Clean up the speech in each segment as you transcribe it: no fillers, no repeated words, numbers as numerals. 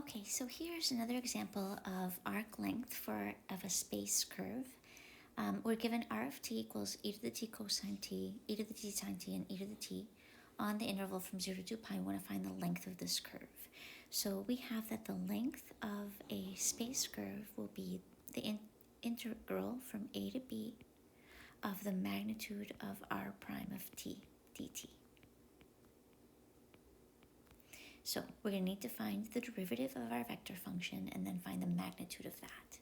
Okay, so here's another example of arc length of a space curve. We're given r of t equals e to the t cosine t, e to the t sine t, and e to the t on the interval from 0 to 2 pi. We want to find the length of this curve. So we have that the length of a space curve will be the integral from a to b of the magnitude of r prime of t dt. So we're going to need to find the derivative of our vector function and then find the magnitude of that.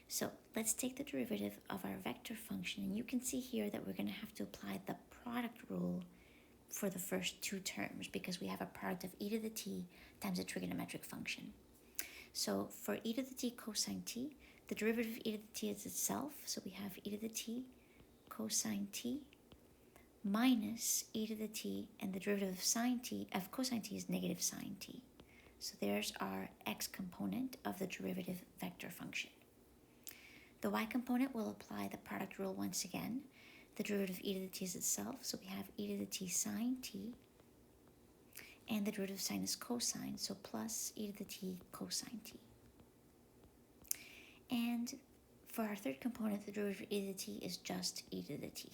So let's take the derivative of our vector function, and you can see here that we're going to have to apply the product rule for the first two terms because we have a product of e to the t times a trigonometric function. So for e to the t cosine t, the derivative of e to the t is itself, so we have e to the t cosine t minus e to the t, and the derivative of cosine t is negative sine t. So there's our x component of the derivative vector function. The y component will apply the product rule once again. The derivative of e to the t is itself, so we have e to the t sine t, and the derivative of sine is cosine, so plus e to the t cosine t. And for our third component, the derivative of e to the t is just e to the t.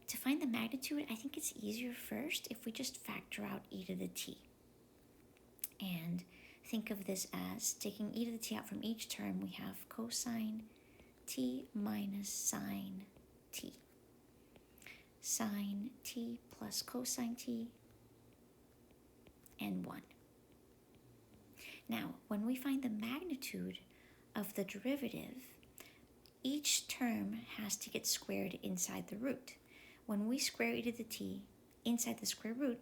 To find the magnitude, I think it's easier first if we just factor out e to the t. And think of this as taking e to the t out from each term, we have cosine t minus sine t. Sine t plus cosine t, and 1. Now, when we find the magnitude of the derivative, each term has to get squared inside the root. When we square e to the t inside the square root,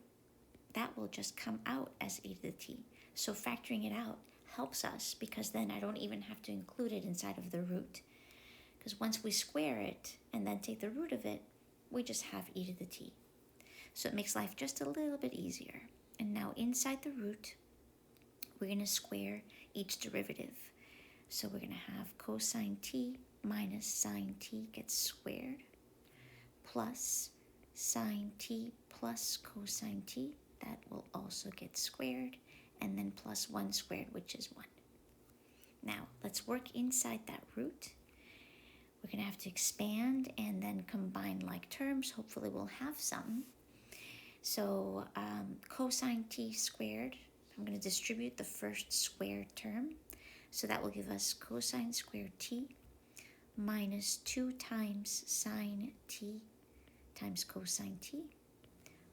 that will just come out as e to the t. So factoring it out helps us because then I don't even have to include it inside of the root. Because once we square it and then take the root of it, we just have e to the t. So it makes life just a little bit easier. And now inside the root, we're going to square each derivative. So we're going to have cosine t minus sine t gets squared, plus sine t plus cosine t, that will also get squared, and then plus 1 squared, which is 1. Now, let's work inside that root. We're going to have to expand and then combine like terms. Hopefully we'll have some. So cosine t squared, I'm going to distribute the first squared term. So that will give us cosine squared t minus 2 times sine t times cosine t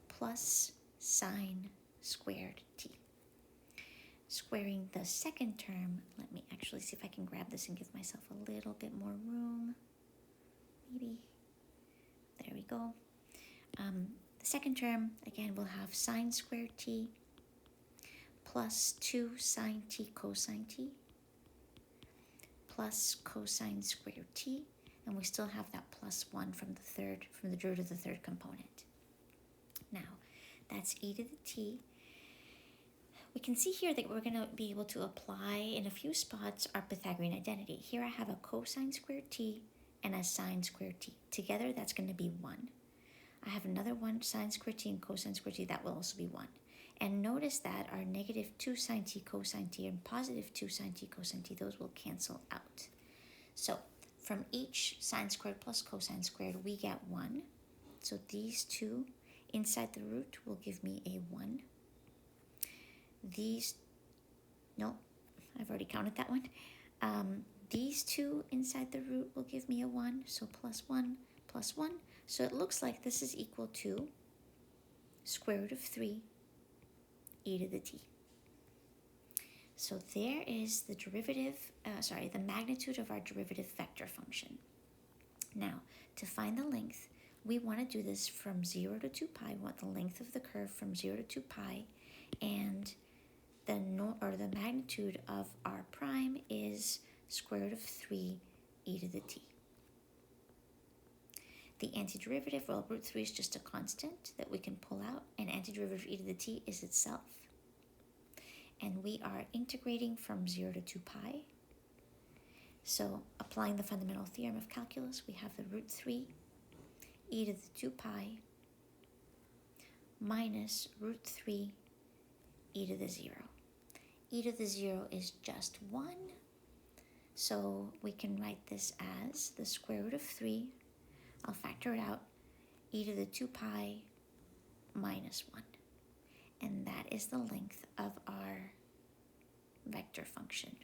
plus sine squared t. Squaring the second term, let me actually see if I can grab this and give myself a little bit more room. Maybe. There we go. The second term, again, we'll have sine squared t plus 2 sine t cosine t plus cosine squared t, and we still have that plus 1 from the derivative of the third component. Now, that's e to the t. We can see here that we're going to be able to apply in a few spots our Pythagorean identity. Here I have a cosine squared t and a sine squared t. Together, that's going to be 1. I have another one, sine squared t and cosine squared t, that will also be 1. And notice that our negative 2 sine t cosine t and positive 2 sine t cosine t, those will cancel out. So from each sine squared plus cosine squared, we get 1. So these two inside the root will give me a 1. I've already counted that one. These two inside the root will give me a 1, so plus 1 plus 1. So it looks like this is equal to square root of 3 e to the t. So there is the the magnitude of our derivative vector function. Now, to find the length, we want to do this from 0 to 2 pi. We want the length of the curve from 0 to 2 pi, and the magnitude of r prime is square root of 3 e to the t. The antiderivative, well, root 3 is just a constant that we can pull out, and antiderivative of e to the t is itself. And we are integrating from 0 to 2 pi. So applying the fundamental theorem of calculus, we have the root 3 e to the 2 pi minus root 3 e to the 0. E to the 0 is just 1. So we can write this as the square root of 3. I'll factor it out. E to the 2 pi minus 1. And that is the length of our vector function.